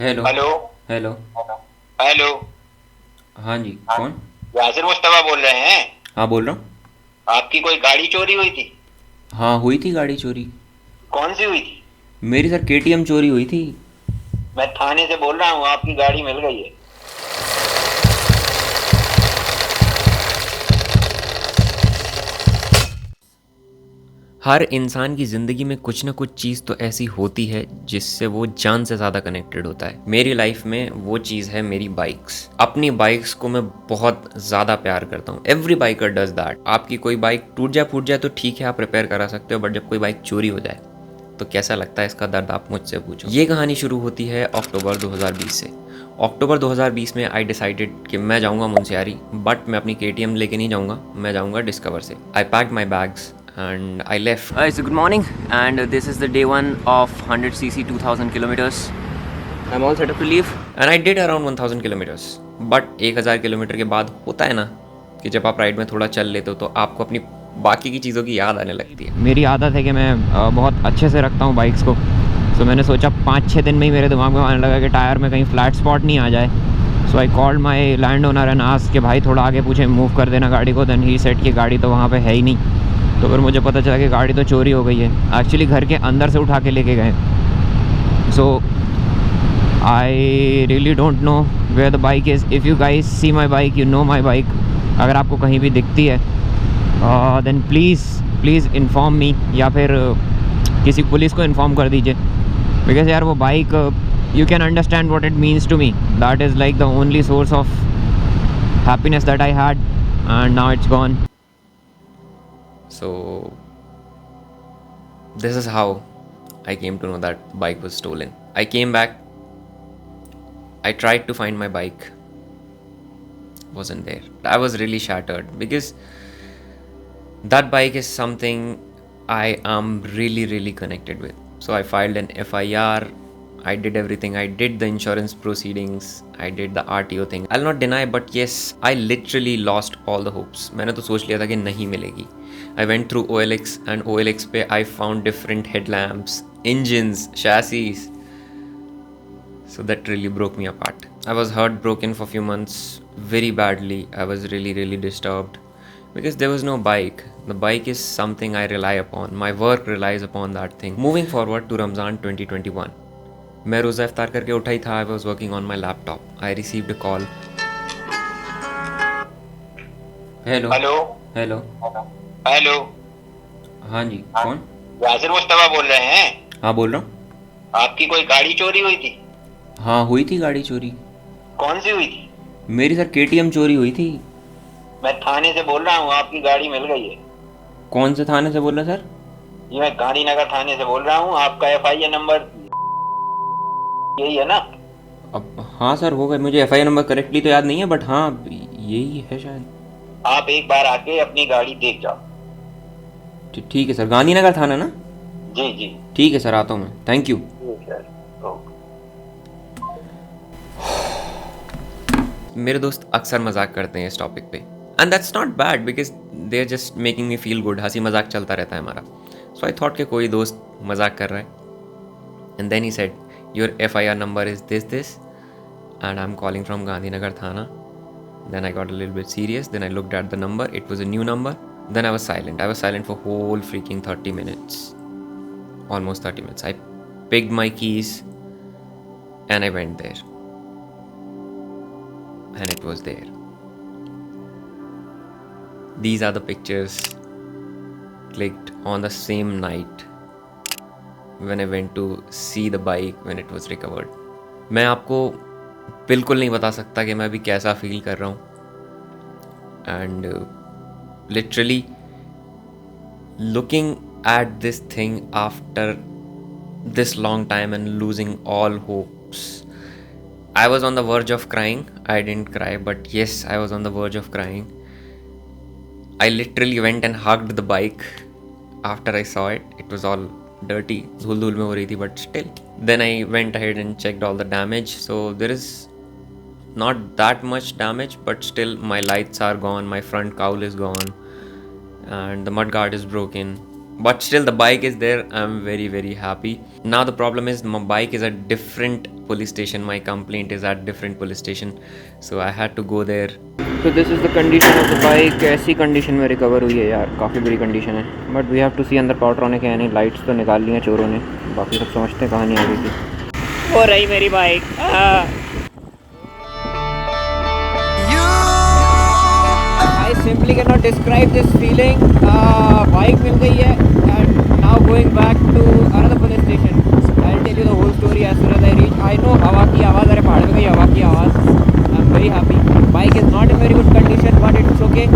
Hello. Hello. Hello. Hello. हाँ जी, कौन? यासिर मुस्तफा बोल रहे हैं। हाँ, बोल रहा हूँ। आपकी कोई गाड़ी चोरी हुई थी? हाँ, हुई थी गाड़ी चोरी। कौन सी हुई थी? मेरी सर केटीएम चोरी हुई थी। मैं थाने से बोल रहा हूँ, आपकी गाड़ी मिल गई है। हर इंसान की ज़िंदगी में कुछ ना कुछ चीज़ तो ऐसी होती है जिससे वो जान से ज़्यादा कनेक्टेड होता है। मेरी लाइफ में वो चीज़ है मेरी बाइक्स। अपनी बाइक्स को मैं बहुत ज़्यादा प्यार करता हूँ। Every biker does that. आपकी कोई बाइक टूट जाए फूट जाए तो ठीक है, आप रिपेयर करा सकते हो, बट जब कोई बाइक चोरी हो जाए तो कैसा लगता है, इसका दर्द आप मुझसे पूछो। ये कहानी शुरू होती है अक्टूबर 2020 से। अक्टूबर 2020 में आई डिसाइडेड कि मैं जाऊंगा मुंशियारी, बट मैं अपनी केटीएम लेके नहीं जाऊंगा, मैं जाऊंगा डिस्कवर से। I packed my bags and I left. It's good morning, and this is the day one of 100cc 2000 kilometers. I'm all set up to leave, and I did around 1000 kilometers. But 1000 kilometre के बाद होता है ना कि जब आप ride में थोड़ा चल लेते हो तो आपको अपनी बाकी की चीज़ों की याद आने लगती है। मेरी आदत है कि मैं बहुत अच्छे से रखता हूँ बाइक्स को। तो मैंने सोचा 5-6 दिन में ही मेरे दिमाग में आने लगा कि टायर में कहीं फ्लैट स्पॉट नहीं आ जाए। So I called my land owner and asked कि भाई थोड़ा आगे पूछे मूव कर देना गाड़ी को। देन ही सेड कि गाड़ी तो वहाँ पे है ही नहीं। तो फिर मुझे पता चला कि गाड़ी तो चोरी हो गई है। एक्चुअली घर के अंदर से उठा के लेके गए। So I really don't know where the bike is. If you guys see my bike, you know my bike. अगर आपको कहीं भी दिखती है देन प्लीज़ इन्फॉर्म मी, या फिर किसी पुलिस को इन्फॉर्म कर दीजिए। बिकॉज यार वो bike, you can understand what it means to me. That is like the only source of happiness that I had, and now it's gone. So this is how I came to know that bike was stolen. I came back. I tried to find my bike. Wasn't there. I was really shattered because that bike is something I am really connected with. So I filed an FIR. I did everything. I did the insurance proceedings. I did the RTO thing. I'll not deny, but yes, I literally lost all the hopes. मैंने तो सोच लिया था कि नहीं मिलेगी. I went through OLX, and OLX पे I found different headlamps, engines, chassis. So that really broke me apart. I was heartbroken for a few months, very badly. I was really disturbed because there was no bike. The bike is something I rely upon. My work relies upon that thing. Moving forward to Ramzan 2021. मैं रोज़ा इफ्तार करके उठा ही था. I was working on my laptop. I received a call. Hello. Hello. Hello. Hello. हाँ जी, कौन? यासिर मुस्तफा बोल रहे हैं। हाँ, बोल रहा हूँ. आपकी कोई गाड़ी चोरी हुई थी? हाँ, हुई थी गाड़ी चोरी. कौन सी हुई थी? मेरी सर केटीएम चोरी हुई थी. मैं थाने से बोल रहा हूँ, आपकी गाड़ी मिल गई है। कौन से थाने से बोल रहे सर? जी, मैं गांधीनगर थाने से बोल रहा हूँ। आपका FIR नंबर यही है ना? अब हाँ सर, हो गए. मुझे एफआईआर नंबर करेक्टली तो याद नहीं है, बट हाँ यही है शायद. आप एक बार आके अपनी गाड़ी देख जाओ। ठीक है सर. गांधीनगर थाना ना? जी जी। ठीक है सर, आता हूँ मैं. Thank you. ठीक है। ओके। मेरे दोस्त अक्सर मजाक करते हैं इस टॉपिक पे, and that's not bad because they are just making me feel good. हंसी मजाक चलता रहता है हमारा. सो आई थॉट कि कोई दोस्त मजाक कर रहा है. And then he said your FIR number is this and I am calling from Gandhinagar thana. Then I got a little bit serious. Then I looked at the number. It was a new number. Then I was silent. I was silent for whole freaking 30 minutes. Almost 30 minutes. I picked my keys and I went there. And it was there. These are the pictures clicked on the same night when I went to see the bike when it was recovered. मैं आपको बिल्कुल नहीं बता सकता कि मैं अभी कैसा फील कर रहा हूँ. And literally looking at this thing after this long time and losing all hopes, I was on the verge of crying. I didn't cry, but yes, I was on the verge of crying. I literally went and hugged the bike after I saw it. It was all dirty, धूल धूल में हो रही थी, but still. Then I went ahead and checked all the damage. So there is not that much damage, but still my lights are gone, my front cowl is gone, and the mudguard is broken. but still the bike is there. I'm very happy. Now the problem is my bike is at different police station. My complaint is at different police station, so I had to go there. So this is the condition of the bike. ऐसी condition में recover हुई है यार, काफ़ी बुरी condition है. But we have to सी अंदर पावरट्रॉनिक है नहीं. लाइट्स तो निकाल ली हैं चोरों ने, बाकी सब समझते हैं कहानी आगे की. हो रही मेरी bike. I simply cannot describe this feeling. Bike मिल गई है and now going back to another police station. I'll tell you the whole story as soon as I reach. I know हवा की आवाज़, अरे पहाड़ में गई हवा की आवाज़. I'm very happy. Bike is not in very good condition, but it's okay.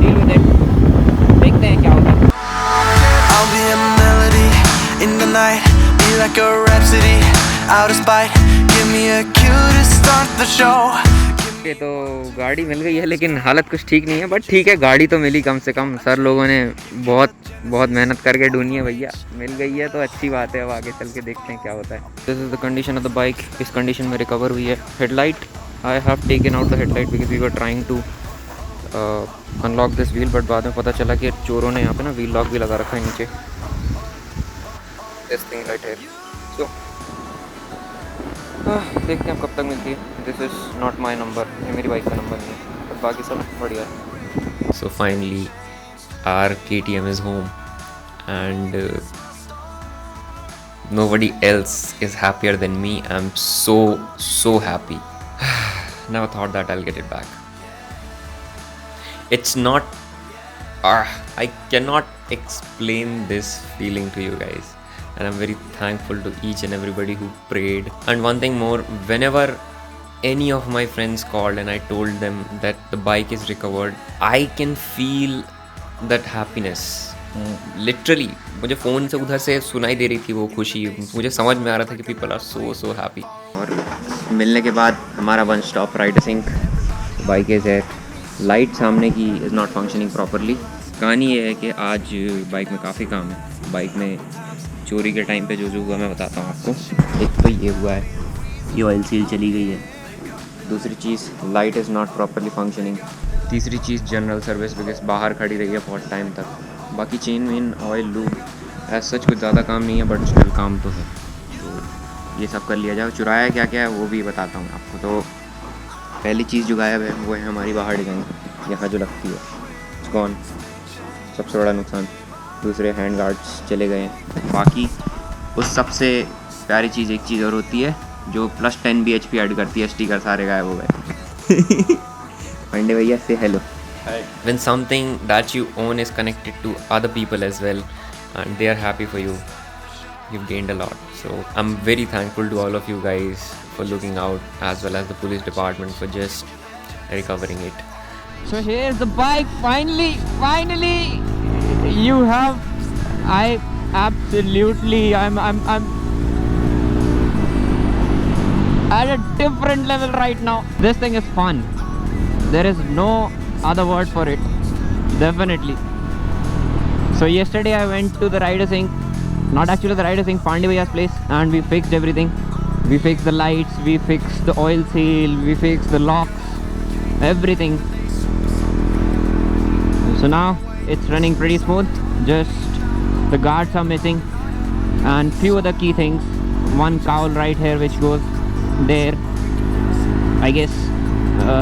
Deal with it. देखते हैं क्या होता है. I'll be a melody in the night, be like a rhapsody, out of spite. Give me a cue to start the show. तो गाड़ी मिल गई है, लेकिन हालत कुछ ठीक नहीं है. बट ठीक है, गाड़ी तो मिली कम से कम. सर लोगों ने बहुत मेहनत करके ढूंढी है भैया. मिल गई है तो अच्छी बात है. अब आगे चल के देखते हैं क्या होता है. This is the condition of the bike. इस कंडीशन में रिकवर हुई है. Headlight, I have taken out the headlight because we were trying to unlock this wheel. But बाद में पता चला कि चोरों ने यहाँ पे ना व्हील लॉक भी लगा रखा है नीचे. This thing right here. So देखते हैं अब कब तक मिलती है. This is not my number, ये मेरी बाइक का नंबर नहीं है. बट बाकी सब बढ़िया है. So finally our KTM is home and nobody else is happier than me. I'm so happy. Never thought that I'll get it back. It's not I cannot explain this feeling to you guys, and I'm very thankful to each and everybody who prayed. And one thing more, whenever any of my friends called and I told them that the bike is recovered, I can feel that happiness. Literally मुझे phone से उधर से सुनाई दे रही थी वो खुशी. मुझे समझ में आ रहा था कि पीपल आर सो हैप्पी. और मिलने के बाद हमारा one stop ride sync. Bike is है. लाइट सामने की इज़ नॉट फंक्शनिंग प्रॉपरली. कहानी ये है कि आज बाइक में काफ़ी काम है. बाइक में चोरी के टाइम पे जो हुआ मैं बताता हूँ आपको. एक तो ये हुआ है, ये ऑयल सील चली गई है. दूसरी चीज़, light is not properly functioning. तीसरी चीज़, जनरल सर्विस बिकॉज बाहर खड़ी रही है बहुत टाइम तक. बाकी चेन वेन, ऑयल, लूब, ऐसा सच कुछ ज़्यादा काम नहीं है, बट स्टिल काम तो है. तो ये सब कर लिया जाए. चुराया क्या क्या है वो भी बताता हूँ आपको. तो पहली चीज़ जो गायब है वो है हमारी बाहर डिज़ाइन, यहाँ जो लगती है. इट्स गॉन, सबसे बड़ा नुकसान. दूसरे हैंड गार्ड्स चले गए हैं. बाकी उस सबसे प्यारी चीज़ एक चीज़ और होती है जो प्लस 10 bhp ऐड करती है. स्टिकर सारे गायब हो गए. पांडे भैया से hello. When something that you own is connected to other people as well and they are happy for you, you've gained a lot. So I'm very thankful to all of you guys for looking out, as well as the police department for just recovering it. So here's the bike. Finally you have. I'm at a different level right now. This thing is fun. There is no other word for it. Definitely. So yesterday I went to the Riders Inc. Not actually the Riders Inc. Pandey Bhaiya's place, and we fixed everything. We fixed the lights, we fixed the oil seal, we fixed the locks, everything. So now it's running pretty smooth. Just the guards are missing and few other key things. One cowl right here which goes there, I guess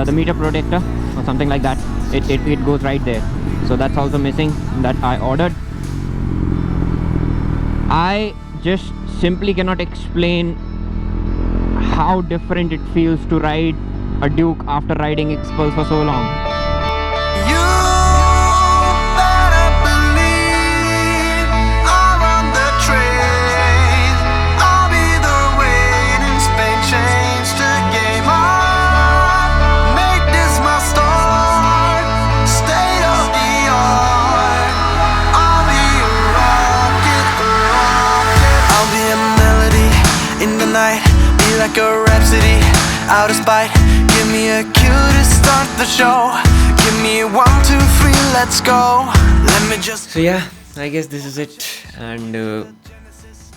the meter protector or something like that. It goes right there. So that's also missing, that I ordered. I just simply cannot explain how different it feels to ride a Duke after riding Expulse for so long. You better believe I'm on the train. I'll be the waiting space change to game on. Make this my start. State of the art. I'll be a rocket, a rocket. I'll be a melody in the night. Be like a rhapsody, out of spite. Give me a cue to start the show. Give me 1, 2, 3, let's go. Let me just. So yeah, I guess this is it. And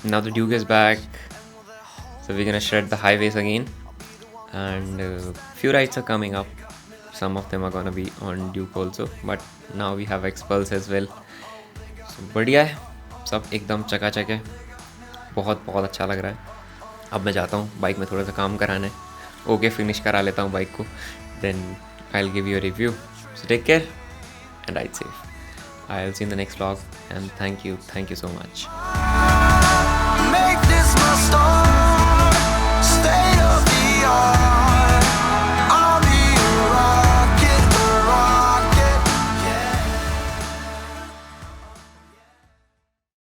now the Duke is back. So we're gonna shred the highways again. And few rides are coming up. Some of them are gonna be on Duke also. But now we have Expulse as well. बढ़िया है, सब एकदम चकाचक है, बहुत बहुत अच्छा लग रहा है। अब मैं जाता हूँ बाइक में थोड़ा सा काम कराना है, ओके फिनिश करा लेता हूँ बाइक को, then I will give you a review. So take care and ride safe. I will see in the next vlog and thank you so much. Make this my story.